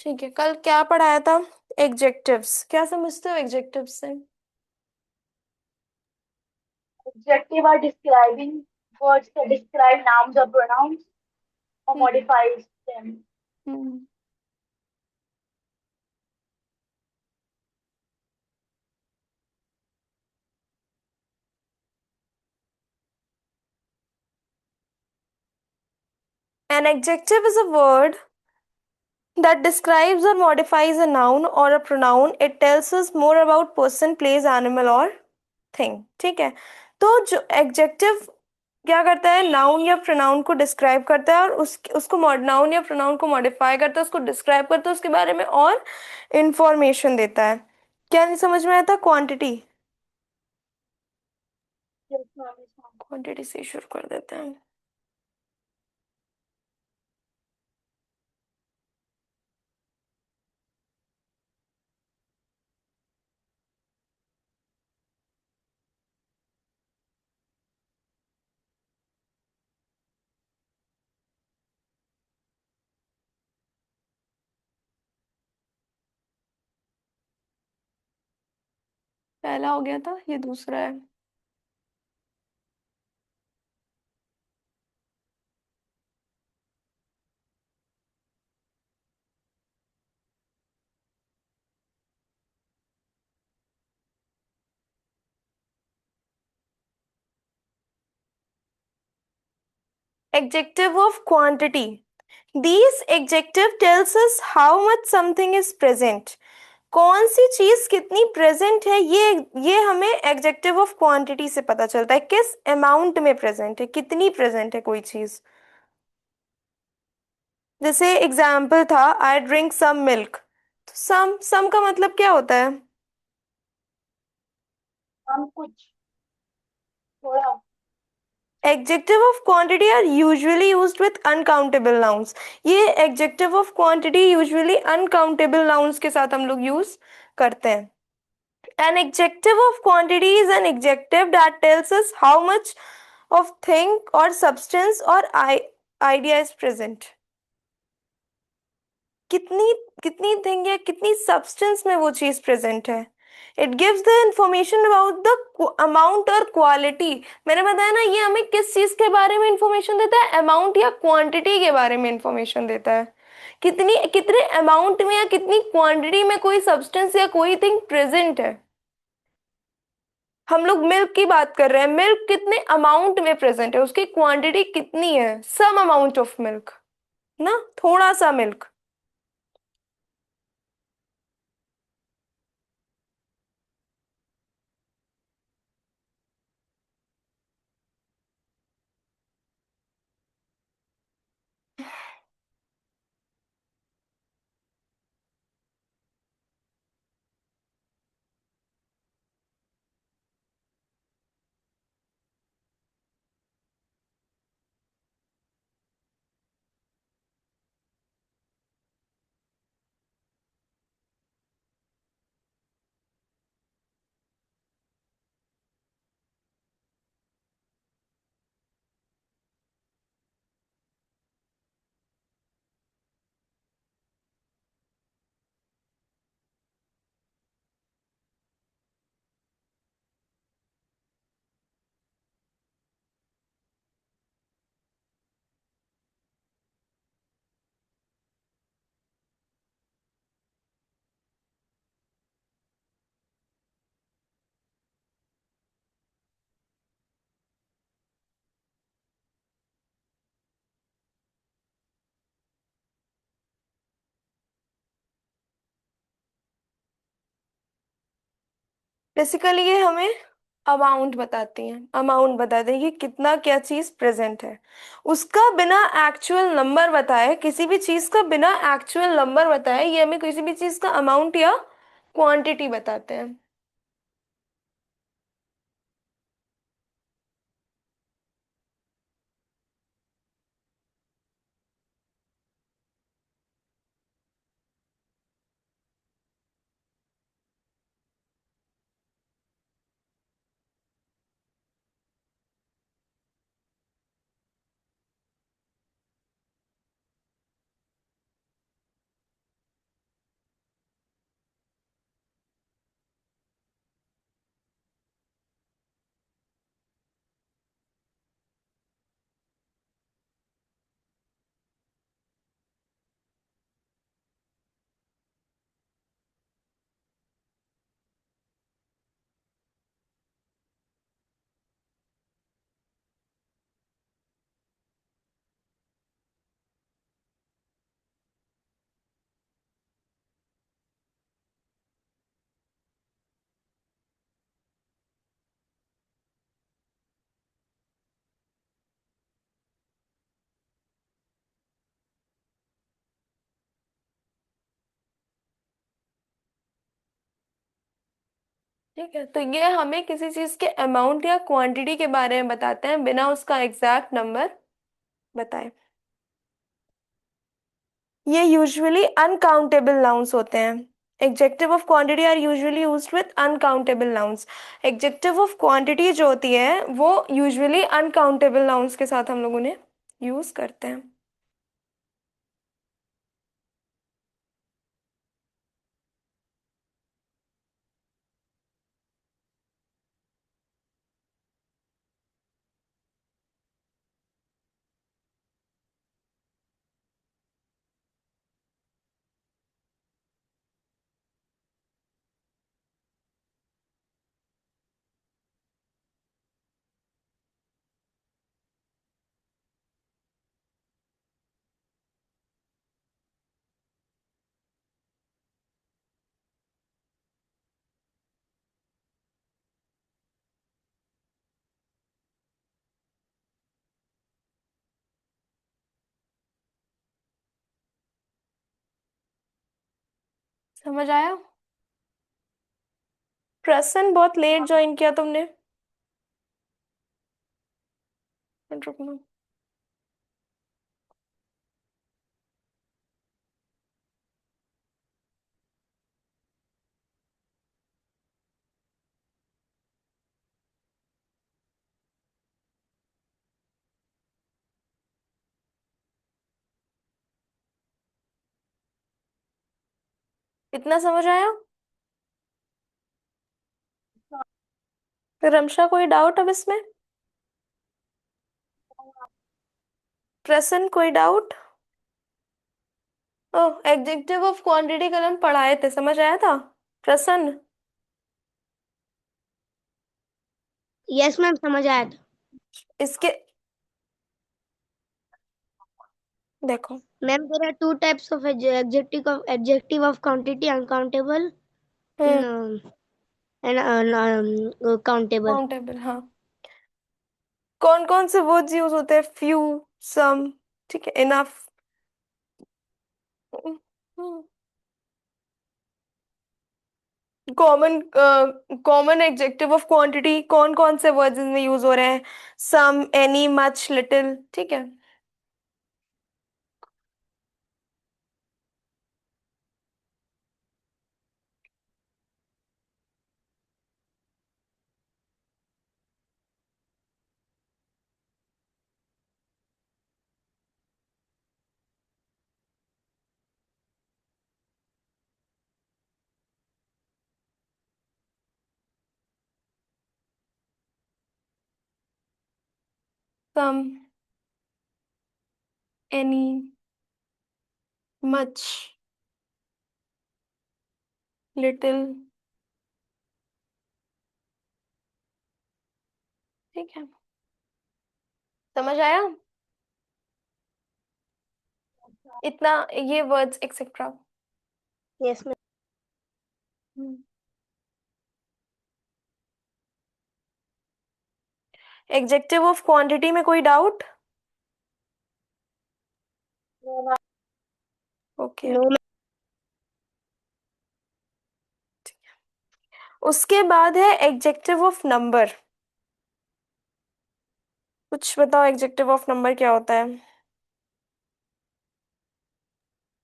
ठीक है, कल क्या पढ़ाया था? एग्जेक्टिव्स, क्या समझते हो एग्जेक्टिव्स से? Adjective are describing words that describe nouns or pronouns or hmm. modifies them. Hmm. An adjective is a word that describes or modifies a noun or a pronoun. It tells us more about person, place, animal or thing. ठीक है। तो जो adjective क्या करता है, noun या pronoun को describe करता है और उसको नाउन या प्रोनाउन को मॉडिफाई करता है, उसको डिस्क्राइब करता है, उसके बारे में और इंफॉर्मेशन देता है। क्या नहीं समझ में आया था? Quantity. Yes, ma'am, yes, ma'am. Quantity से शुरू कर देते हैं। पहला हो गया था, ये दूसरा है। Adjective of quantity. These adjective tells us how much something is present. कौन सी चीज कितनी प्रेजेंट है, ये हमें एडजेक्टिव ऑफ क्वांटिटी से पता चलता है। किस अमाउंट में प्रेजेंट है, कितनी प्रेजेंट है कोई चीज। जैसे एग्जाम्पल था, आई ड्रिंक सम मिल्क। तो सम का मतलब क्या होता है? हम कुछ थोड़ा adjective of quantity are usually used with uncountable nouns. ये adjective of quantity usually uncountable nouns के साथ हम लोग यूज करते हैं। An adjective of quantity is an adjective that tells us how much of thing or substance or idea is present. कितनी कितनी thing या कितनी सब्सटेंस में वो चीज प्रेजेंट है। It gives the information about the amount और क्वालिटी। मैंने बताया ना, ये हमें किस चीज के बारे में इंफॉर्मेशन देता है, अमाउंट या क्वांटिटी के बारे में इंफॉर्मेशन देता है। कितनी कितने अमाउंट में या कितनी क्वांटिटी में कोई सब्सटेंस या कोई थिंग प्रेजेंट है। हम लोग मिल्क की बात कर रहे हैं, मिल्क कितने अमाउंट में प्रेजेंट है, उसकी क्वांटिटी कितनी है, सम अमाउंट ऑफ मिल्क ना, थोड़ा सा मिल्क। बेसिकली ये हमें अमाउंट बताती हैं, अमाउंट बताते हैं कि कितना क्या चीज प्रेजेंट है। उसका बिना एक्चुअल नंबर बताए, किसी भी चीज का बिना एक्चुअल नंबर बताए, ये हमें किसी भी चीज का अमाउंट या क्वांटिटी बताते हैं। ठीक है, तो ये हमें किसी चीज के अमाउंट या क्वांटिटी के बारे में बताते हैं बिना उसका एग्जैक्ट नंबर बताए। ये यूजुअली अनकाउंटेबल नाउन्स होते हैं। Adjective of quantity are usually used with uncountable nouns. Adjective of quantity जो होती है वो यूजुअली अनकाउंटेबल नाउन्स के साथ हम लोग उन्हें यूज करते हैं। समझ आया? प्रसन बहुत लेट ज्वाइन किया तुमने। रुकना। इतना समझ आया? रमशा कोई डाउट अब इसमें? प्रसन कोई doubt? Oh, adjective of quantity कल हम पढ़ाए थे, समझ आया था? प्रसन्न। यस मैम, समझ आया था। इसके देखो। Ma'am there are two types of adjective of quantity, uncountable hmm. And countable. Countable, हाँ। कौन कौन से वर्ड्स यूज होते हैं? फ्यू, सम, ठीक है, enough. Common common adjective of quantity कौन कौन से वर्ड्स इसमें यूज हो रहे हैं? सम, एनी, मच, लिटिल, ठीक है। सम, एनी, मच, लिटिल, ठीक है। समझ आया? इतना, ये words etcetera. Yes ma'am. Executive of quantity में कोई डाउट? ओके। No ma'am. उसके बाद है एग्जेक्टिव ऑफ नंबर। कुछ बताओ, एग्जेक्टिव ऑफ नंबर क्या होता है?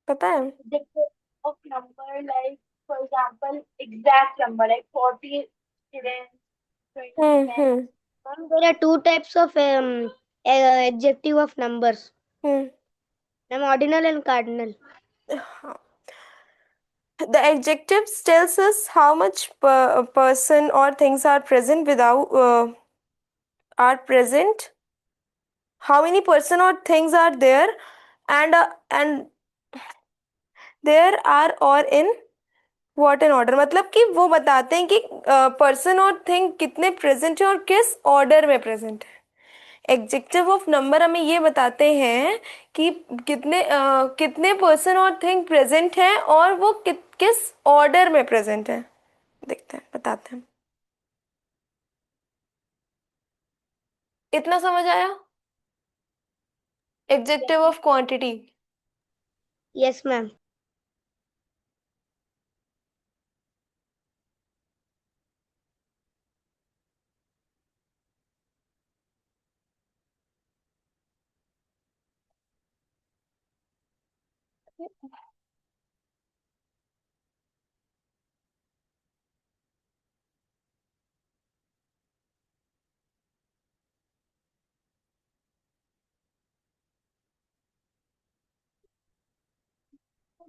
पता है? Adjective of number, like for example, exact number like 40 students, 20 men. Hmm. Ma'am there are two types of adjective of numbers. Hmm. Ma'am ordinal and cardinal. हाँ। The adjectives tells us how much person or things are present without are present. How many person or things are there, and there are or in what in order, मतलब कि वो बताते हैं कि person or thing कितने present है और किस ऑर्डर में प्रेजेंट है। एग्जेक्टिव ऑफ नंबर हमें ये बताते हैं कि कितने पर्सन और थिंग प्रेजेंट है और वो किस ऑर्डर में प्रेजेंट है। देखते हैं, बताते हैं। इतना समझ आया? Adjective of quantity. Yes ma'am.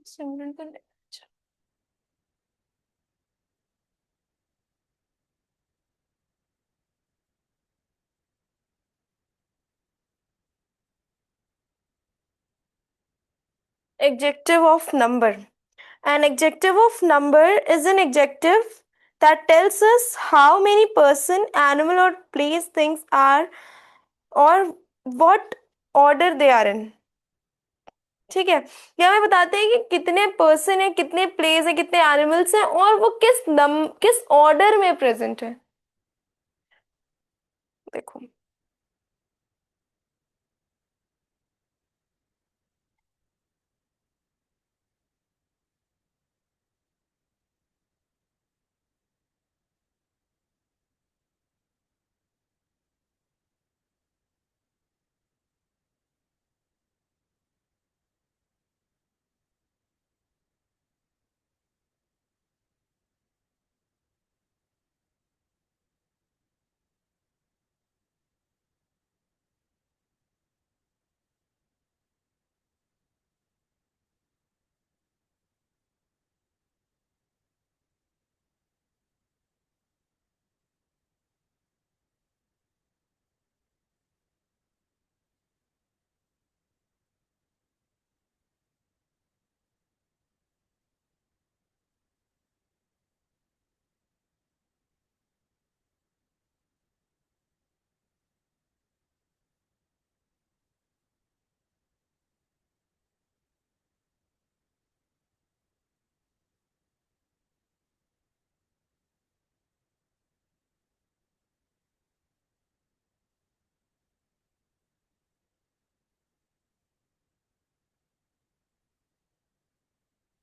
Simran को adjective of number. An adjective of number is an adjective that tells us how many person, animal or place things are or what order they are in. ठीक है, ये हमें बताते हैं कि कितने person है, कितने प्लेस है, कितने एनिमल्स हैं और वो किस ऑर्डर में प्रेजेंट है. देखो,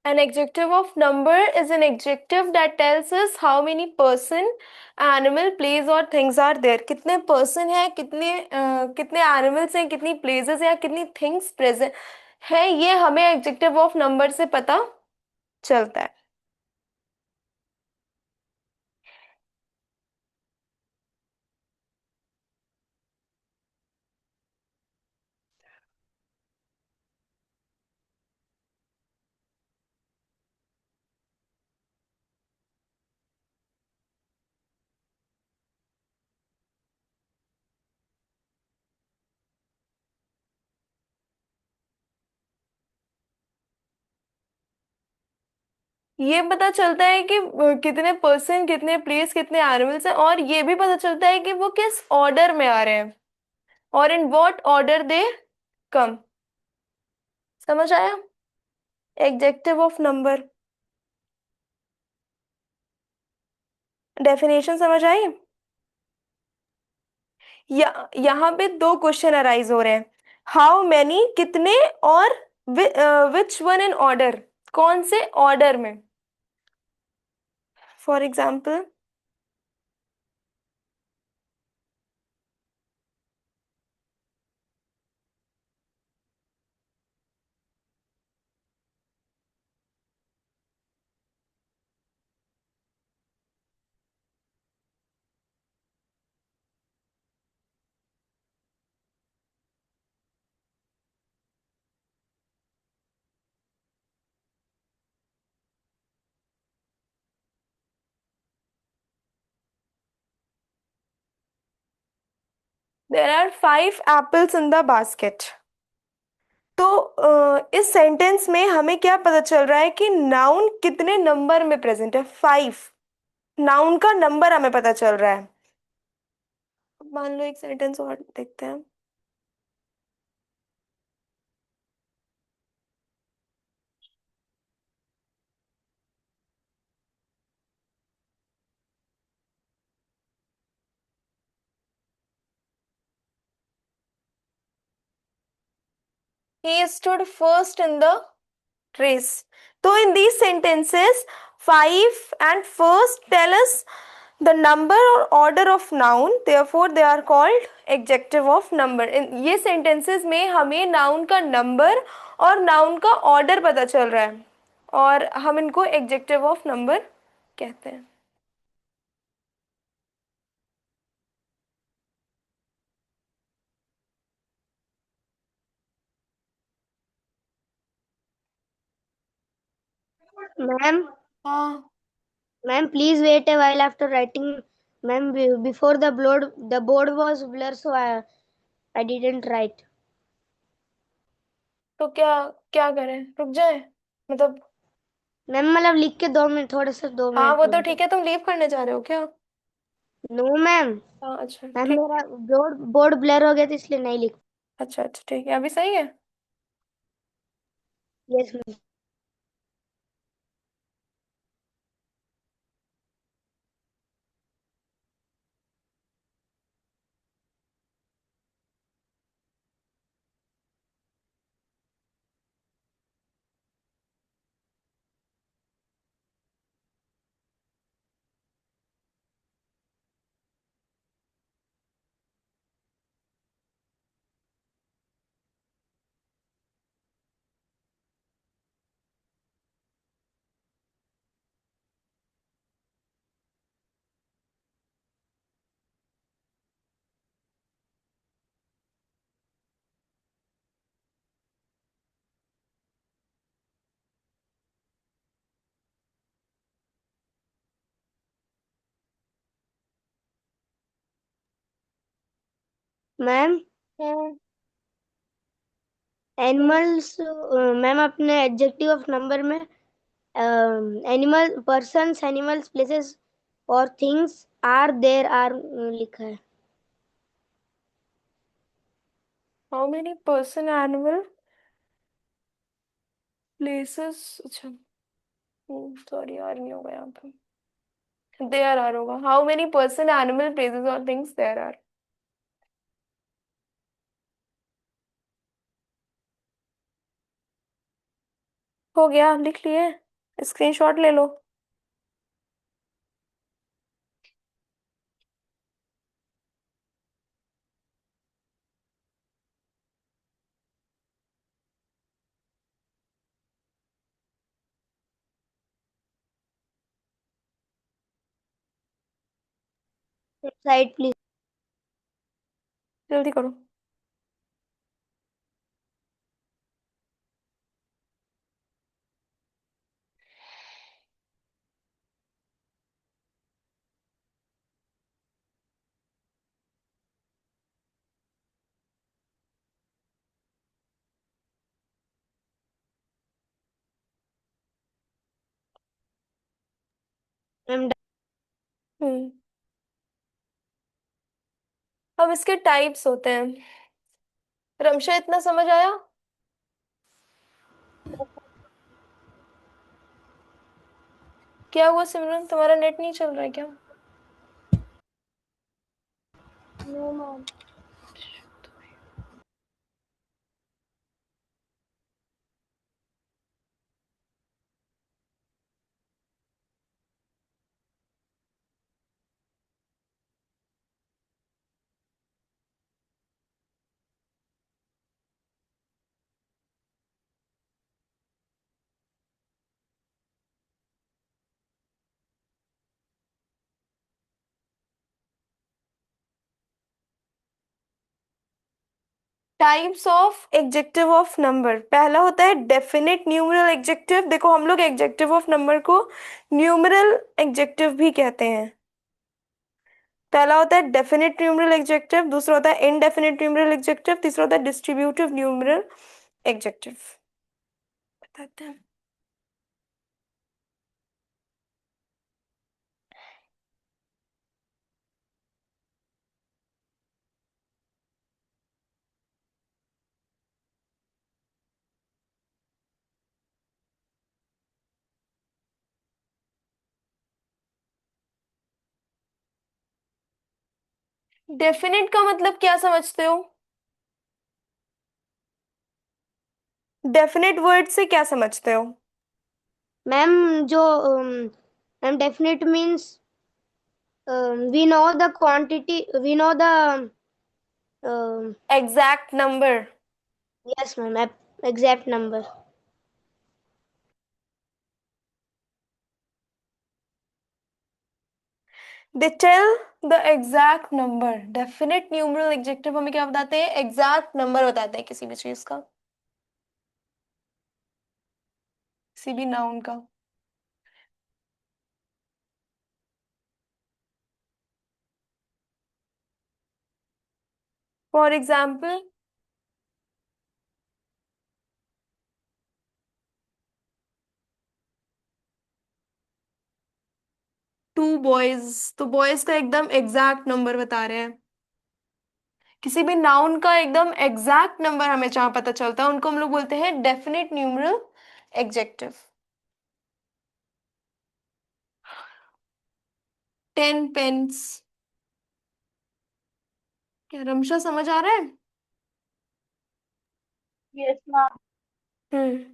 an adjective of number is an adjective that tells us how many person, animal, place और things are there. कितने person है, कितने animals हैं, कितनी places हैं या कितनी things present है, ये हमें adjective of number से पता चलता है. ये पता चलता है कि कितने पर्सन, कितने प्लेस, कितने एनिमल्स हैं और ये भी पता चलता है कि वो किस ऑर्डर में आ रहे हैं और इन व्हाट ऑर्डर दे कम. समझ आया? एडजेक्टिव ऑफ नंबर डेफिनेशन समझ आई? यहाँ पे दो क्वेश्चन अराइज हो रहे हैं. हाउ मैनी कितने और विच वन इन ऑर्डर, कौन से ऑर्डर में. For example, there are 5 apples in the basket. तो इस सेंटेंस में हमें क्या पता चल रहा है कि नाउन कितने नंबर में प्रेजेंट है. 5 नाउन का नंबर हमें पता चल रहा है. मान लो एक सेंटेंस और देखते हैं. He stood first in the race. So in these sentences, 5 and first tell us the number or order of noun. Therefore, they are called adjective of number. In ये sentences में हमें noun का number और noun का order पता चल रहा है, और हम इनको एडजेक्टिव ऑफ नंबर कहते हैं। मैम, हाँ ma'am please wait a while after writing. Ma'am, before the board was blur, so I didn't write. तो क्या क्या करें, रुक जाए मतलब? मैम मतलब लिख के 2 मिनट, थोड़ा सा दो हाँ मिनट वो रुक तो जाओ। ठीक है, तुम लीव करने जा रहे हो क्या? No ma'am. हाँ अच्छा मैम ठीक। मेरा बोर्ड बोर्ड ब्लर हो गया था, इसलिए नहीं लिख। अच्छा अच्छा ठीक है, अभी सही है। Yes ma'am. मैम हम्म। एनिमल्स, मैम अपने एडजेक्टिव ऑफ नंबर में एनिमल पर्सन्स, एनिमल्स, प्लेसेस और थिंग्स आर देयर आर लिखा है। How many person, animal, places, अच्छा सॉरी यार नहीं होगा यहाँ पे, देयर आर होगा। How many person, animal, places और थिंग्स देयर आर। हो गया, लिख लिए, स्क्रीनशॉट ले लो। Side please. जल्दी करो। मैम हम्म। अब इसके टाइप्स होते हैं। रमशा इतना समझ आया? क्या हुआ सिमरन, तुम्हारा नेट नहीं चल रहा है क्या? No ma'am. Types of adjective of number, पहला होता है डेफिनेट न्यूमरल एडजेक्टिव। देखो हम लोग एडजेक्टिव ऑफ नंबर को न्यूमरल एडजेक्टिव भी कहते हैं। पहला होता है डेफिनेट न्यूमरल एडजेक्टिव, दूसरा होता है इनडेफिनेट न्यूमरल एडजेक्टिव, तीसरा होता है डिस्ट्रीब्यूटिव न्यूमरल एडजेक्टिव। बताते हैं। डेफिनेट का मतलब क्या समझते हो? डेफिनेट वर्ड से क्या समझते हो? मैम जो ma'am definite means we know the quantity, we know the exact number. Yes ma'am, exact number. They tell the exact number. Definite numeral adjective हमें क्या बताते हैं? एग्जैक्ट नंबर बताते हैं किसी भी चीज का, किसी भी नाउन का। फॉर एग्जाम्पल, टू बॉयज, तो बॉयज का एकदम एग्जैक्ट नंबर बता रहे हैं। किसी भी नाउन का एकदम एग्जैक्ट नंबर हमें जहां पता चलता है उनको हम लोग बोलते हैं डेफिनेट न्यूमरल एडजेक्टिव। 10 पेन्स। क्या रमशा समझ आ रहा है? Yes, ma'am. हम्म।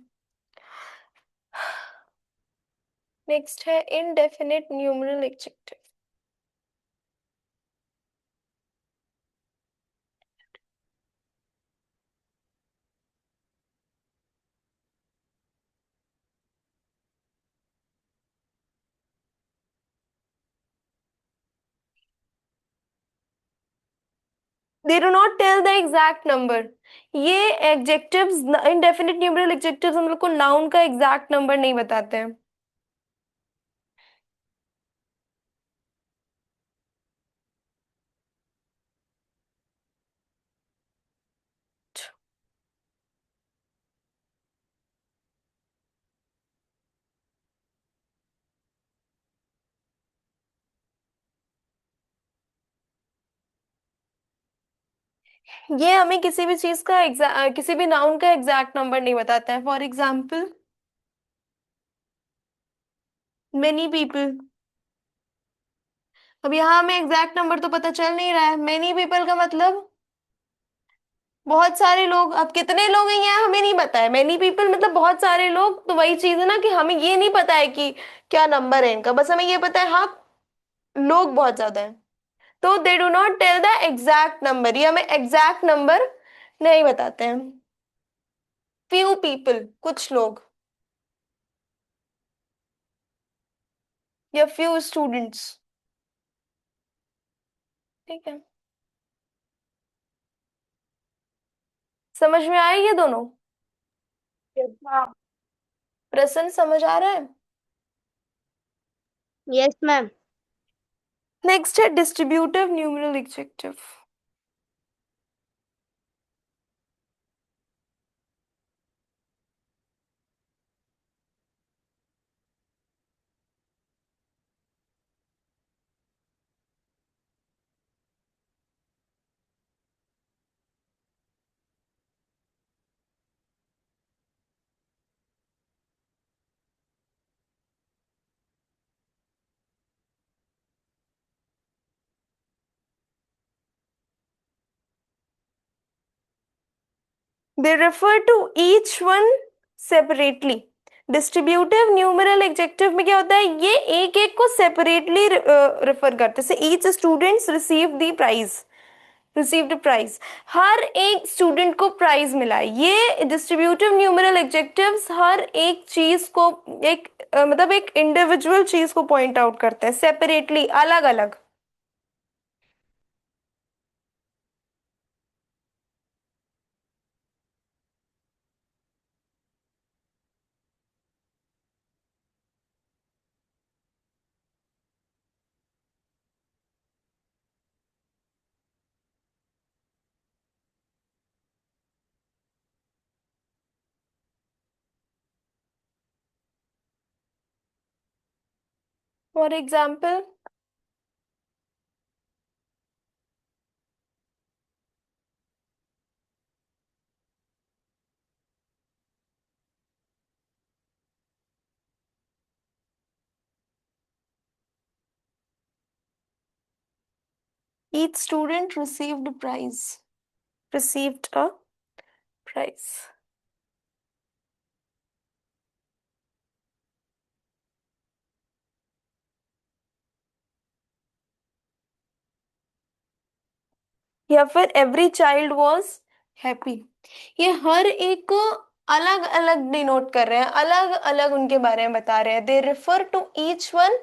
नेक्स्ट है indefinite numeral adjective. They do not tell the exact number. ये एडजेक्टिव्स, इनडेफिनेट न्यूमरल एडजेक्टिव्स हम लोग को नाउन का एग्जैक्ट नंबर नहीं बताते हैं। ये हमें किसी भी चीज का किसी भी नाउन का एग्जैक्ट नंबर नहीं बताता है। For example, many people. अब यहाँ हमें एग्जैक्ट नंबर तो पता चल नहीं रहा है। मेनी पीपल का मतलब बहुत सारे लोग। अब कितने लोग हैं यहाँ हमें नहीं पता है। मेनी पीपल मतलब बहुत सारे लोग। तो वही चीज है ना कि हमें ये नहीं पता है कि क्या नंबर है इनका, बस हमें ये पता है हाँ लोग बहुत ज्यादा हैं। तो they do not tell the exact number, ये हमें एग्जैक्ट नंबर नहीं बताते हैं। फ्यू पीपल, कुछ लोग, या फ्यू स्टूडेंट्स। ठीक है, समझ में आए ये दोनों? Yes, ma'am. प्रसन्न समझ आ रहा है? Yes, ma'am. नेक्स्ट है distributive numeral adjective. They refer to each one separately. Distributive numeral adjective में क्या होता है? ये एक एक को सेपरेटली रेफर करते हैं। Each students receive the prize, received prize. हर एक स्टूडेंट को प्राइज मिला है। ये डिस्ट्रीब्यूटिव न्यूमरल एडजेक्टिव्स हर एक चीज को एक मतलब एक इंडिविजुअल चीज को पॉइंट आउट करते हैं, सेपरेटली, अलग अलग। For example, each student received a prize, received a prize। या फिर एवरी चाइल्ड वॉज हैप्पी। ये हर एक को अलग अलग डिनोट कर रहे हैं, अलग अलग उनके बारे में बता रहे हैं। They refer to each one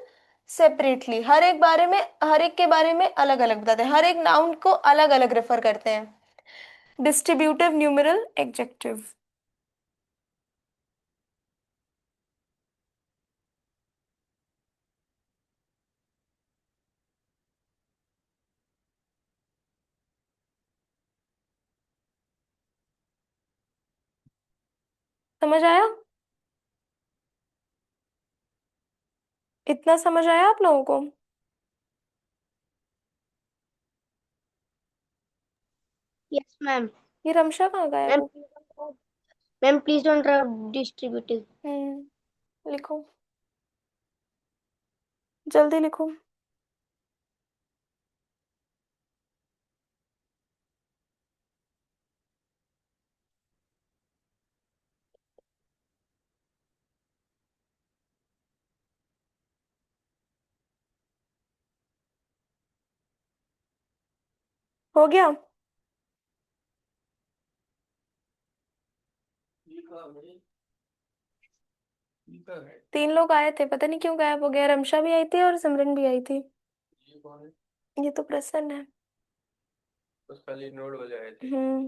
separately, हर एक बारे में, हर एक के बारे में अलग अलग बताते हैं, हर एक नाउन को अलग अलग रेफर करते हैं। Distributive numeral adjective. समझ आया? इतना समझ आया आप लोगों को? Yes ma'am. ये रमशा कहाँ गायब मैम हो गई? Ma'am please don't distributive. लिखो, जल्दी लिखो। हो गया? तीन लोग आए थे, पता नहीं क्यों गायब हो गया। रमशा भी आई थी और सिमरन भी आई थी। ये तो प्रसन्न है। बस खाली नोट हो जाए थे हम्म।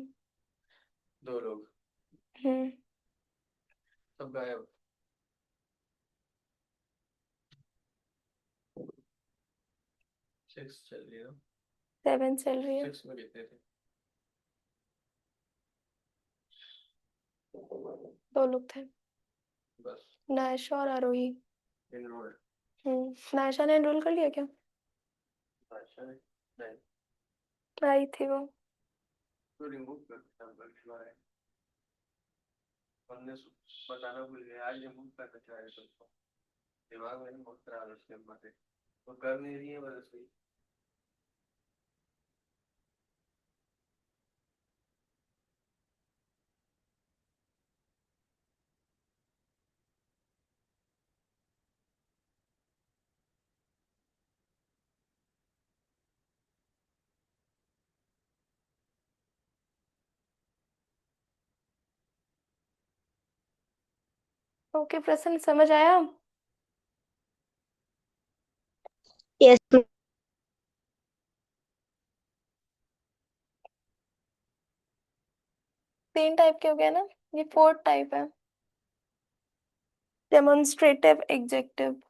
दो लोग, हम्म। सब गायब। सिक्स चल रही है। 7 चल रही है। सिक्स में कितने थे? दो लोग थे, बस नायशा और आरोही। इनरोल्ड। नायशा ने एनरोल कर लिया क्या? अच्छा नहीं, आई थी वो। तो रिमूव कर दिया नंबर है। हमने बताना भूल गया, आज रिमूव करना चाह रहे तुमको, दिमाग में बहुत खराब है उसके बातें, वो कर नहीं रही है बस सही। ओके प्रसन्न, समझ आया? यस। 3 टाइप के हो गया ना, ये 4th टाइप है। Demonstrative executive.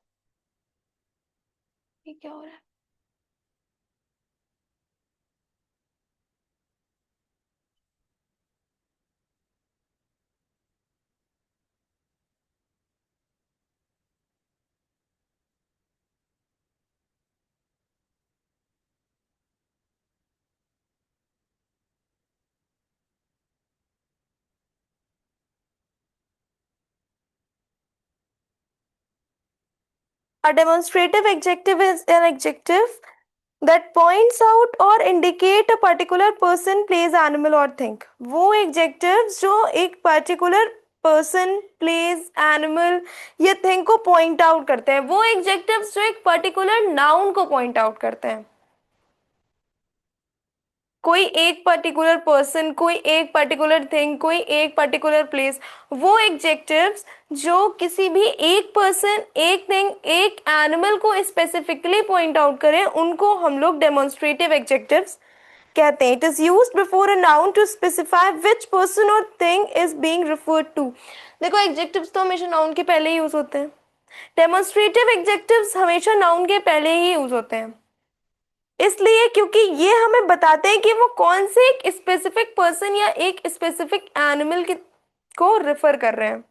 ये क्या हो रहा है? A demonstrative adjective is an adjective that points out or indicate a particular person, place, animal or thing. वो adjectives जो एक particular person, place, animal या thing को point out करते हैं, वो adjectives जो एक particular noun को point out करते हैं। कोई एक पर्टिकुलर पर्सन, कोई एक पर्टिकुलर थिंग, कोई एक पर्टिकुलर प्लेस, वो एग्जेक्टिव्स जो किसी भी एक पर्सन, एक थिंग, एक एनिमल को स्पेसिफिकली पॉइंट आउट करें, उनको हम लोग डेमोन्स्ट्रेटिव एग्जेक्टिव्स कहते हैं। It is used before a noun to specify which person or thing is being referred to. देखो एग्जेक्टिव्स तो हमेशा नाउन के पहले ही यूज होते हैं, डेमोन्स्ट्रेटिव एग्जेक्टिव्स हमेशा नाउन के पहले ही यूज होते हैं, इसलिए क्योंकि ये हमें बताते हैं कि वो कौन से एक स्पेसिफिक पर्सन या एक स्पेसिफिक एनिमल को रेफर कर रहे हैं।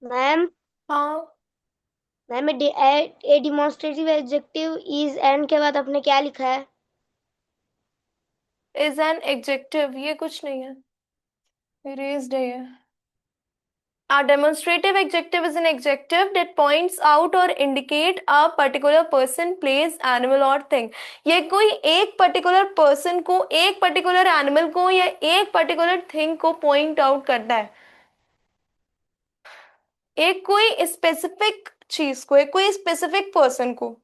मैम हाँ, ma'am A demonstrative adjective is and के बाद आपने क्या लिखा है? इज एन एडजेक्टिव, ये कुछ नहीं है, इरेज्ड है ये। A demonstrative adjective is an adjective that points out or indicate a particular person, place, animal or thing. ये कोई एक particular person को, एक particular animal को या एक particular thing को point out करता है, एक कोई specific चीज को, एक कोई specific person को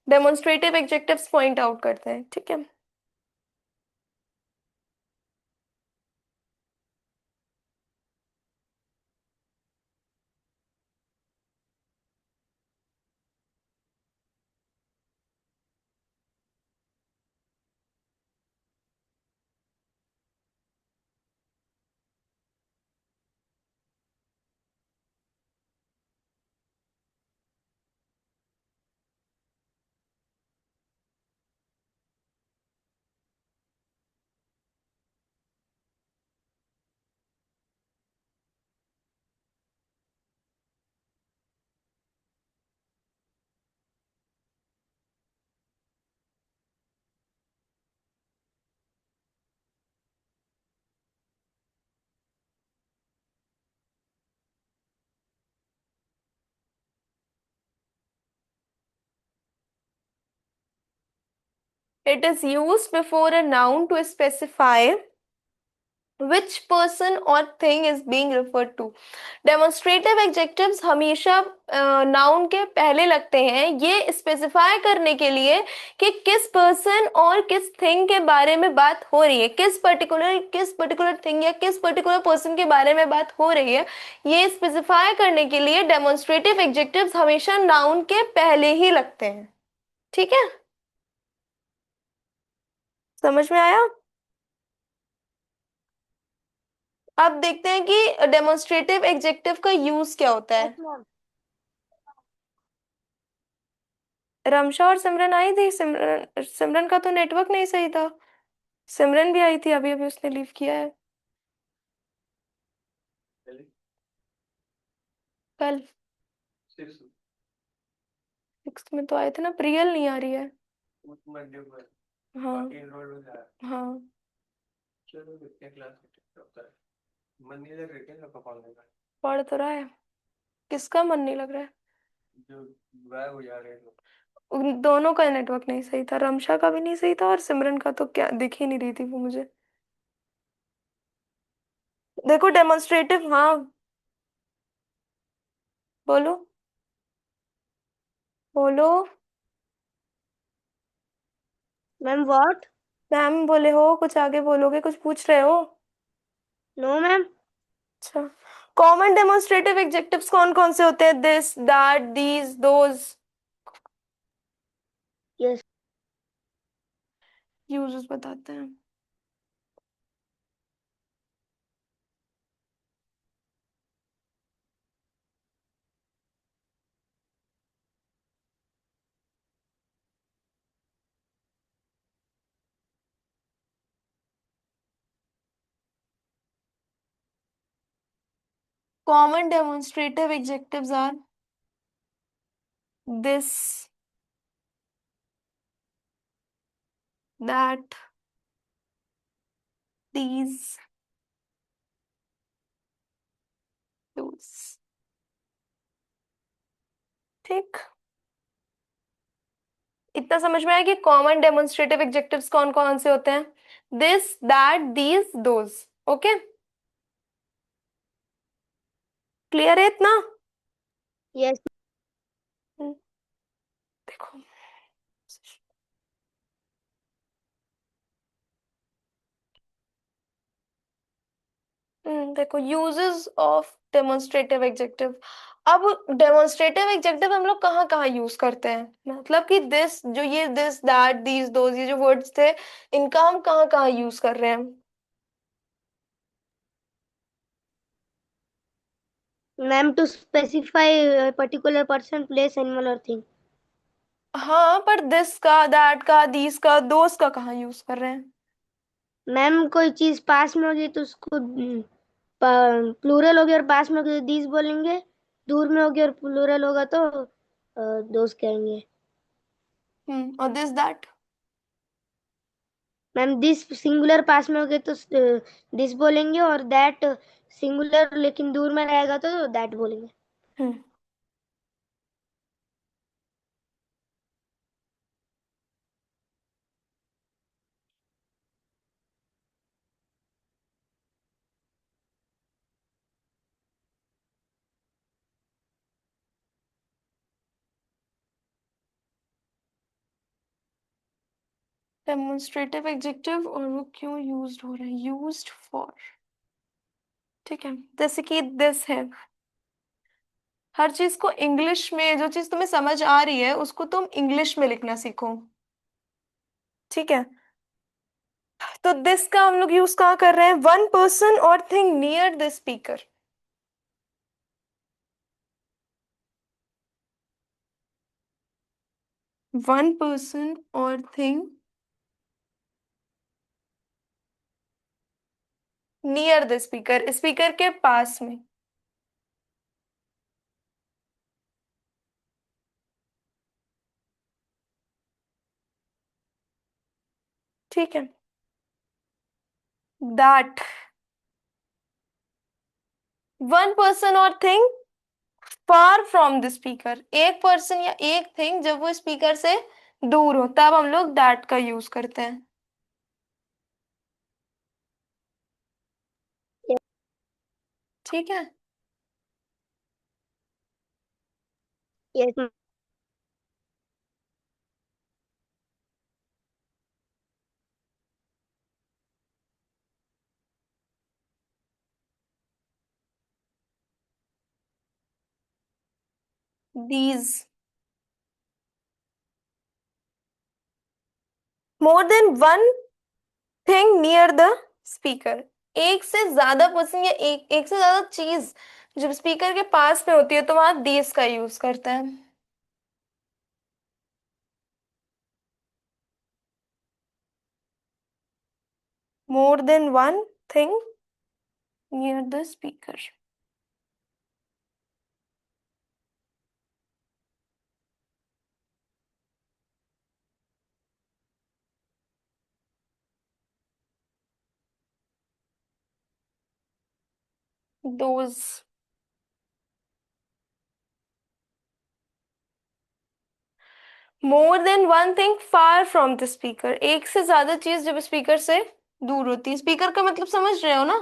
demonstrative adjectives point out करते हैं, ठीक है। It is used before a noun to specify which person or thing is being referred to. Demonstrative adjectives हमेशा नाउन के पहले लगते हैं, ये स्पेसिफाई करने के लिए कि किस पर्सन और किस थिंग के बारे में बात हो रही है, किस पर्टिकुलर थिंग या किस पर्टिकुलर पर्सन के बारे में बात हो रही है। ये स्पेसिफाई करने के लिए डेमोन्स्ट्रेटिव एडजेक्टिव्स हमेशा नाउन के पहले ही लगते हैं, ठीक है। समझ में आया? अब देखते हैं कि डेमोन्स्ट्रेटिव एडजेक्टिव का यूज क्या होता यस है। मैम। रमशा और सिमरन आई थी, सिमरन सिमरन का तो नेटवर्क नहीं सही था। सिमरन भी आई थी, अभी अभी उसने लीव किया है। चलिए कल सिक्स 6 में तो आए थे ना, प्रियल नहीं आ रही है। उस मंडे को हाँ बाकी एनरोल हो जाए। हाँ, चलो देखते हैं क्लास में क्या होता है। मन नहीं लग रहा है पढ़ने का। पढ़ तो रहा है। किसका मन नहीं लग रहा है? जो गायब हो जा रहे हैं लोग। उन दोनों का नेटवर्क नहीं सही था, रमशा का भी नहीं सही था और सिमरन का तो क्या दिख ही नहीं रही थी वो मुझे। देखो डेमोन्स्ट्रेटिव, हाँ बोलो बोलो। Ma'am what? मैम बोले हो, कुछ आगे बोलोगे, कुछ पूछ रहे हो? No ma'am. अच्छा, कॉमन डेमोन्स्ट्रेटिव एडजेक्टिव्स कौन कौन से होते हैं? This, that, these, those. Yes. Uses बताते हैं। Common demonstrative adjectives are this, that, these, those। ठीक, इतना समझ में आया कि कॉमन डेमोन्स्ट्रेटिव एडजेक्टिव्स कौन कौन से होते हैं? This, that, these, those. Okay, clear है इतना? यस हम्म, देखो। देखो यूजेस ऑफ डेमोन्स्ट्रेटिव एडजेक्टिव। अब डेमोन्स्ट्रेटिव एडजेक्टिव हम लोग कहाँ कहाँ यूज करते हैं, मतलब कि दिस, जो ये दिस, दैट, दीज, दोज, ये जो वर्ड्स थे, इनका हम कहाँ कहाँ यूज कर रहे हैं? Ma'am, to specify particular person, place, animal और थिंग। हाँ, पर दिस का, दैट का, दीज का, दोज का कहाँ यूज कर रहे हैं? मैम, कोई चीज पास में होगी तो उसको प्लूरल होगी और पास में होगी तो दीज बोलेंगे। दूर में होगी और प्लूरल होगा तो दोस्त कहेंगे। और this that. Ma'am this singular पास में होगे तो दिस बोलेंगे, और दैट सिंगुलर लेकिन दूर में रहेगा तो दैट बोलेंगे। हम्म डेमोन्स्ट्रेटिव एडजेक्टिव और वो क्यों यूज्ड हो रहा है, यूज्ड फॉर। ठीक है, जैसे कि दिस है, हर चीज को इंग्लिश में, जो चीज तुम्हें समझ आ रही है उसको तुम इंग्लिश में लिखना सीखो। ठीक है, तो दिस का हम लोग यूज कहाँ कर रहे हैं, one person or thing near the speaker. One person or thing near the speaker, speaker के पास में। ठीक है, that one person or thing far from the speaker, एक पर्सन या एक थिंग जब वो स्पीकर से दूर हो तब हम लोग दैट का यूज करते हैं। ठीक है, yes. these, more than one thing near the speaker, एक से ज्यादा पर्सन या एक से ज्यादा चीज जब स्पीकर के पास में होती है तो वहां these का यूज करते हैं। more than one thing near the speaker। those, more than one thing far from the speaker, एक से ज्यादा चीज जब स्पीकर से दूर होती है, स्पीकर का मतलब समझ रहे हो ना,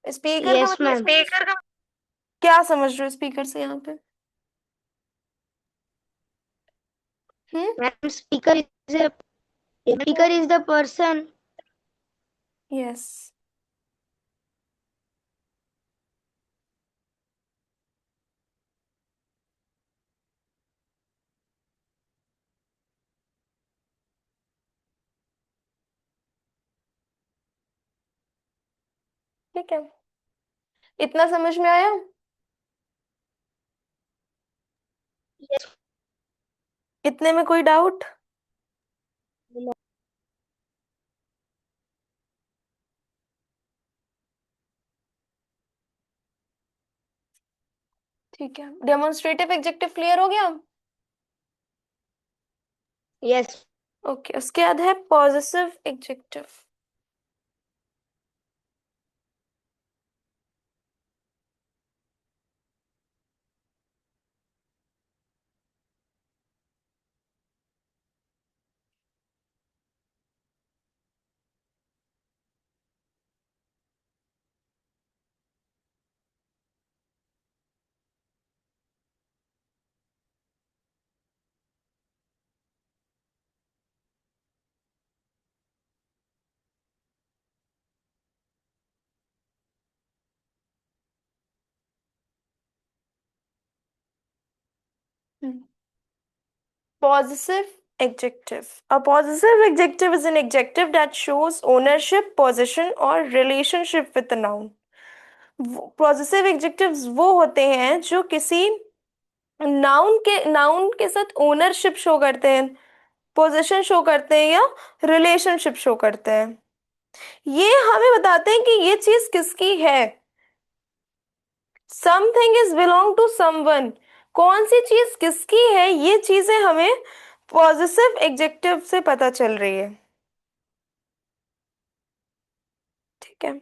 स्पीकर का यस मतलब मैम। स्पीकर का क्या समझ रहे हो स्पीकर से यहाँ पे। Hmm ma'am speaker is the person. Yes, ठीक है, इतना समझ में आया। यस। इतने में कोई डाउट। ठीक है, डेमोन्स्ट्रेटिव एडजेक्टिव क्लियर हो गया। यस। ओके, उसके बाद है positive adjective. Possessive adjective. A possessive adjective is an adjective that shows ownership, possession or relationship with a noun. Positive adjectives वो होते हैं जो किसी नाउन के साथ ओनरशिप शो करते हैं, पोजीशन शो करते हैं या रिलेशनशिप शो करते हैं। ये हमें बताते हैं कि ये चीज किसकी है। Something is belong to someone, कौन सी चीज किसकी है, ये चीजें हमें पॉजिटिव एडजेक्टिव से पता चल रही है। ठीक है।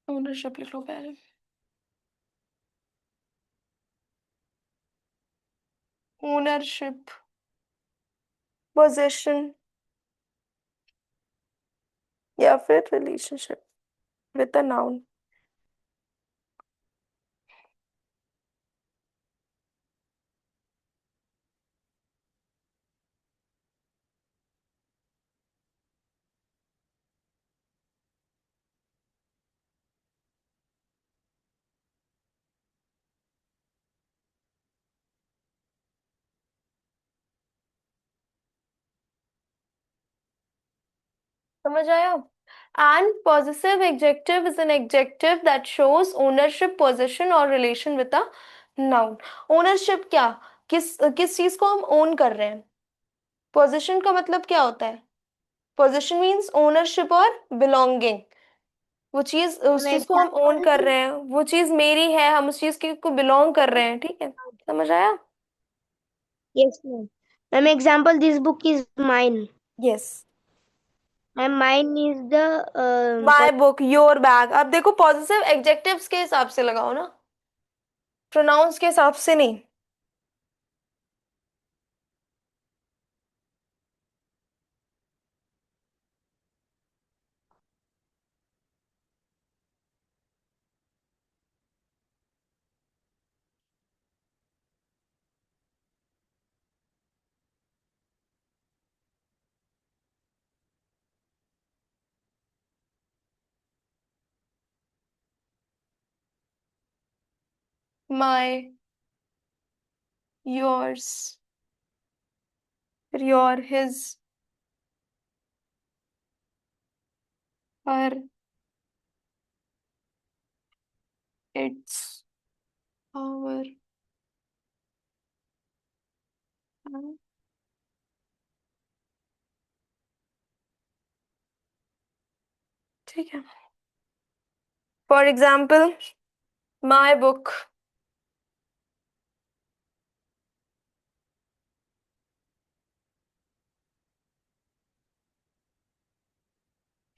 ओनरशिप लिख लो पहले। ओनरशिप, पोजेशन या फिर रिलेशनशिप विद अ नाउन। समझ आया? And possessive adjective is an adjective that shows ownership, possession or relation with a noun. Ownership क्या, किस किस चीज को हम ओन कर रहे हैं। पोजीशन का मतलब क्या होता है, पोजीशन मीन्स ओनरशिप और बिलोंगिंग। वो चीज, उस मैम चीज को हम ओन कर एग्जाम्पल। रहे हैं, वो चीज मेरी है, हम उस चीज के को बिलोंग कर रहे हैं। ठीक है, समझ आया? Yes ma'am. Ma'am example, this book is mine. Yes. Ma'am mine is the my book, your bag. अब देखो पॉजिटिव एडजेक्टिव्स के हिसाब से लगाओ ना, प्रोनाउंस के हिसाब से नहीं। माई, योर्स, फिर your, his, her, its, our. ठीक है। फॉर एग्जाम्पल, माई बुक,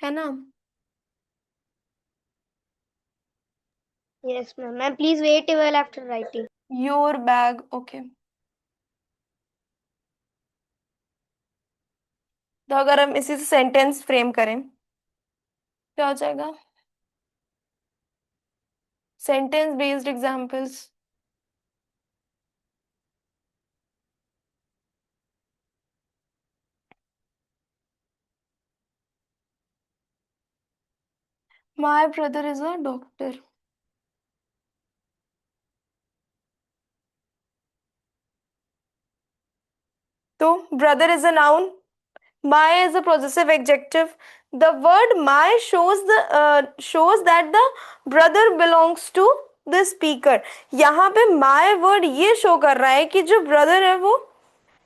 है ना। Yes ma'am. Ma'am please wait a while after writing. Your bag, okay. तो अगर हम इसी से सेंटेंस फ्रेम करें, क्या हो जाएगा? Sentence based examples. My brother is a doctor. तो brother is a noun, my is a possessive adjective. The word my shows that the brother belongs to the speaker. यहाँ पे my word ये show कर रहा है कि जो brother है वो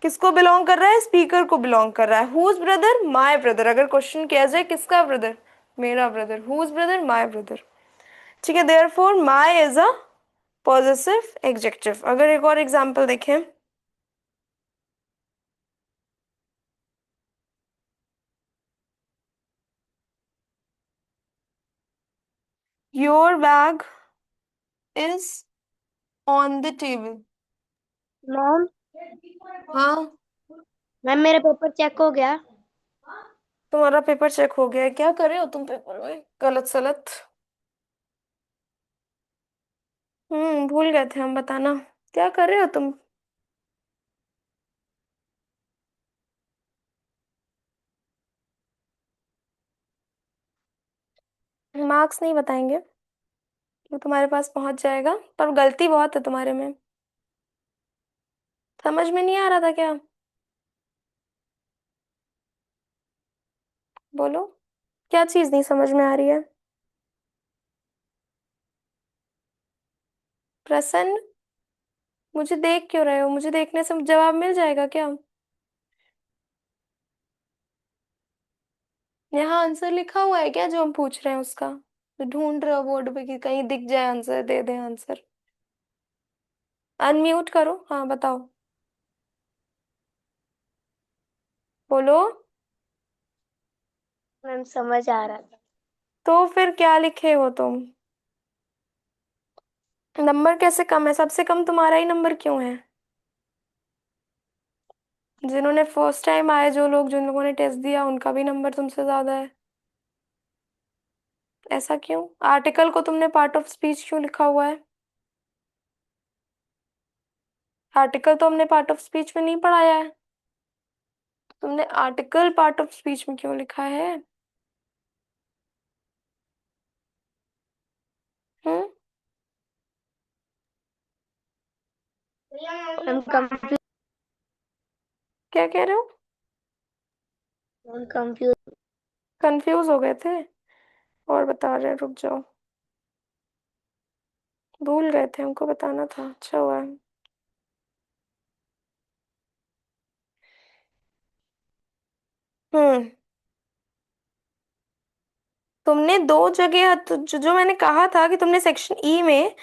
किसको बिलोंग कर रहा है, स्पीकर को बिलोंग कर रहा है। whose brother, my brother। अगर क्वेश्चन किया जाए किसका ब्रदर, मेरा brother, whose brother, my brother। ठीक है, therefore my is a possessive adjective। अगर एक और एग्जांपल देखें, your bag is on the table। Ma'am, हाँ, मैम मेरा पेपर चेक हो गया। तुम्हारा पेपर चेक हो गया है? क्या कर रहे हो तुम पेपर में, गलत सलत? भूल गए थे हम, बताना क्या कर रहे हो तुम। मार्क्स नहीं बताएंगे, वो तुम्हारे पास पहुंच जाएगा, पर गलती बहुत है तुम्हारे में। समझ में नहीं आ रहा था क्या? बोलो, क्या चीज नहीं समझ में आ रही है? प्रसन्न, मुझे देख क्यों रहे हो? मुझे देखने से जवाब मिल जाएगा क्या? यहाँ आंसर लिखा हुआ है क्या जो हम पूछ रहे हैं उसका? तो ढूंढ रहे हो बोर्ड पे कि कहीं दिख जाए आंसर, दे दे आंसर। अनम्यूट करो, हाँ बताओ। बोलो। मैम समझ आ रहा था। तो फिर क्या लिखे हो तुम? नंबर कैसे कम है? सबसे कम तुम्हारा ही नंबर क्यों है? जिन्होंने फर्स्ट टाइम आए, जो लोग, जिन लोगों ने टेस्ट दिया, उनका भी नंबर तुमसे ज्यादा है। ऐसा क्यों? आर्टिकल को तुमने पार्ट ऑफ स्पीच क्यों लिखा हुआ है? आर्टिकल तो हमने पार्ट ऑफ स्पीच में नहीं पढ़ाया है। तुमने आर्टिकल पार्ट ऑफ स्पीच में क्यों लिखा है? हम्म। Ma'am confuse. क्या कह रहे हो? कंफ्यूज। कंफ्यूज हो गए थे? और बता रहे हैं, रुक जाओ। भूल गए थे, हमको बताना था, अच्छा हुआ। हम्म। तुमने दो जगह जो मैंने कहा था कि तुमने सेक्शन ई में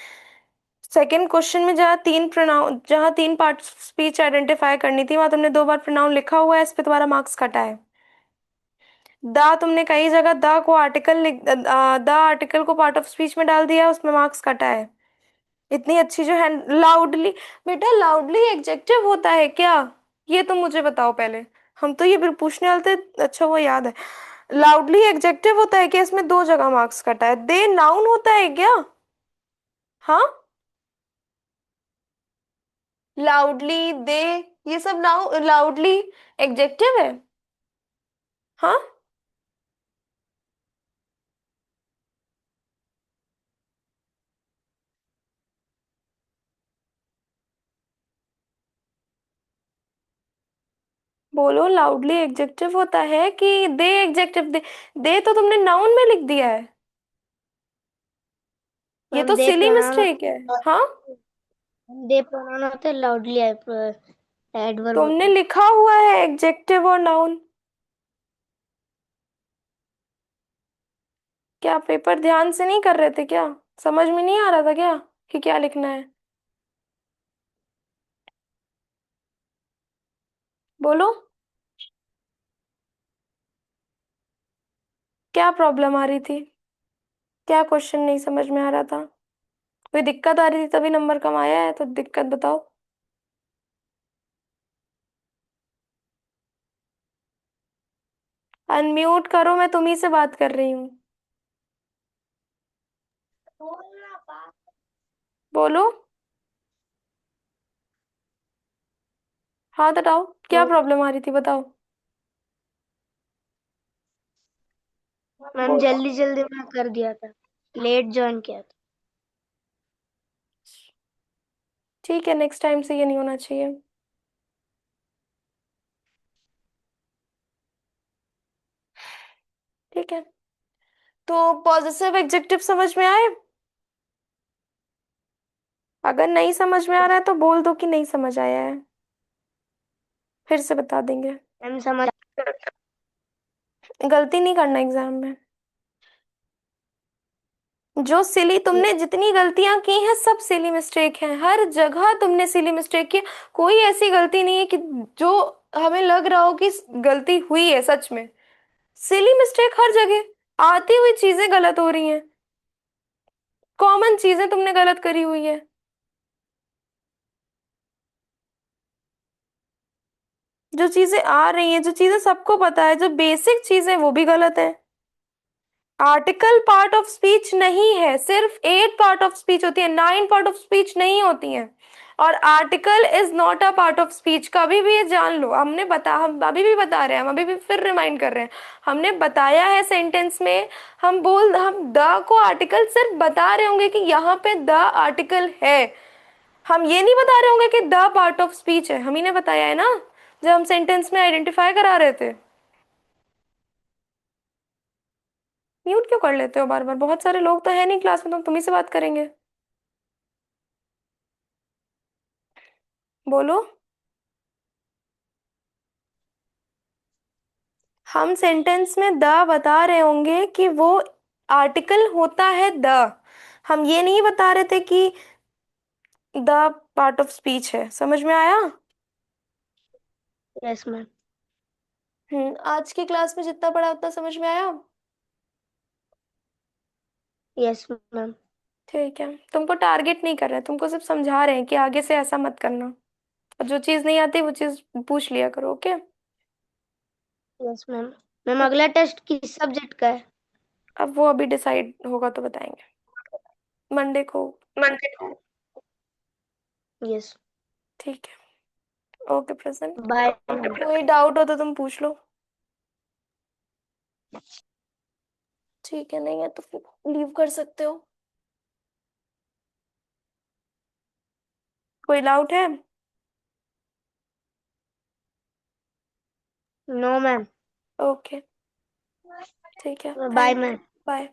सेकंड क्वेश्चन में जहाँ तीन पार्ट स्पीच आइडेंटिफाई करनी थी, वहां तुमने दो बार प्रोनाउन लिखा हुआ है, इस पे तुम्हारा मार्क्स कटा है। दा तुमने कई जगह दा को आर्टिकल दा आर्टिकल को पार्ट ऑफ स्पीच में डाल दिया, उसमें मार्क्स कटा है। इतनी अच्छी जो है लाउडली। बेटा लाउडली एडजेक्टिव होता है क्या? ये तुम मुझे बताओ पहले। हम तो ये बिल्कुल पूछने वाले थे, अच्छा वो याद है। लाउडली एडजेक्टिव होता है क्या? इसमें दो जगह मार्क्स कटा है। दे नाउन होता है क्या? हाँ। लाउडली, दे, ये सब नाउ लाउडली एडजेक्टिव है। हाँ। बोलो, लाउडली एडजेक्टिव होता है कि दे एडजेक्टिव? दे तो तुमने नाउन में लिख दिया है। ये मैम तो दे सिली प्रोनाउन मिस्टेक है। हाँ। दे प्रोनाउन होते हैं, लाउडली एडवर्ब तुमने होते हैं। लिखा हुआ है एडजेक्टिव और नाउन। क्या पेपर ध्यान से नहीं कर रहे थे क्या? समझ में नहीं आ रहा था क्या कि क्या लिखना है? बोलो, क्या प्रॉब्लम आ रही थी? क्या क्वेश्चन नहीं समझ में आ रहा था? कोई दिक्कत आ रही थी तभी नंबर कम आया है, तो दिक्कत बताओ। अनम्यूट करो, मैं तुम्ही से बात कर रही हूँ। बोलो। हाँ बताओ, क्या तो प्रॉब्लम आ रही थी, बताओ। मैम जल्दी जल्दी में कर दिया था, लेट ज्वाइन किया था। ठीक है, नेक्स्ट टाइम से ये नहीं होना चाहिए। ठीक है। तो पॉजिटिव एडजेक्टिव समझ में आए? अगर नहीं समझ में आ रहा है तो बोल दो कि नहीं समझ आया है, फिर से बता देंगे। मैम समझ। गलती नहीं करना एग्जाम में। जो सिली तुमने जितनी गलतियां की हैं, सब सिली मिस्टेक हैं, हर जगह तुमने सिली मिस्टेक की। कोई ऐसी गलती नहीं है कि जो हमें लग रहा हो कि गलती हुई है सच में। सिली मिस्टेक हर जगह, आती हुई चीजें गलत हो रही हैं, कॉमन चीजें तुमने गलत करी हुई है। जो चीजें आ रही हैं, जो चीजें सबको पता है, जो बेसिक चीजें, वो भी गलत है। आर्टिकल पार्ट ऑफ स्पीच नहीं है, सिर्फ 8 पार्ट ऑफ स्पीच होती है, 9 पार्ट ऑफ स्पीच नहीं होती है। और article is not a part of speech, कभी भी ये जान लो। हम अभी भी बता रहे हैं, हम अभी भी फिर रिमाइंड कर रहे हैं, हमने बताया है सेंटेंस में। हम द को आर्टिकल सिर्फ बता रहे होंगे कि यहाँ पे द आर्टिकल है। हम ये नहीं बता रहे होंगे कि द पार्ट ऑफ स्पीच है। हम ही ने बताया है ना, जब हम सेंटेंस में आइडेंटिफाई करा रहे थे। म्यूट क्यों कर लेते हो बार बार? बहुत सारे लोग तो है नहीं क्लास में, तो तुम ही से बात करेंगे। बोलो। हम सेंटेंस में द बता रहे होंगे कि वो आर्टिकल होता है द। हम ये नहीं बता रहे थे कि द पार्ट ऑफ स्पीच है। समझ में आया? Yes ma'am. आज की क्लास में जितना पढ़ा उतना समझ में आया? Yes ma'am. ठीक है, तुमको टारगेट नहीं कर रहे, तुमको सिर्फ समझा रहे हैं कि आगे से ऐसा मत करना। और जो चीज नहीं आती वो चीज पूछ लिया करो, ओके? Yes ma'am. मैम अगला टेस्ट किस सब्जेक्ट का है? अब वो अभी डिसाइड होगा तो बताएंगे मंडे को। मंडे को। यस। ठीक है, ओके प्रेजेंट। बाय। कोई डाउट हो तो तुम पूछ लो। ठीक है, नहीं है तो फिर लीव कर सकते हो। कोई डाउट है? No ma'am. ओके, ठीक है, बाय थैंक। मैम। बाय।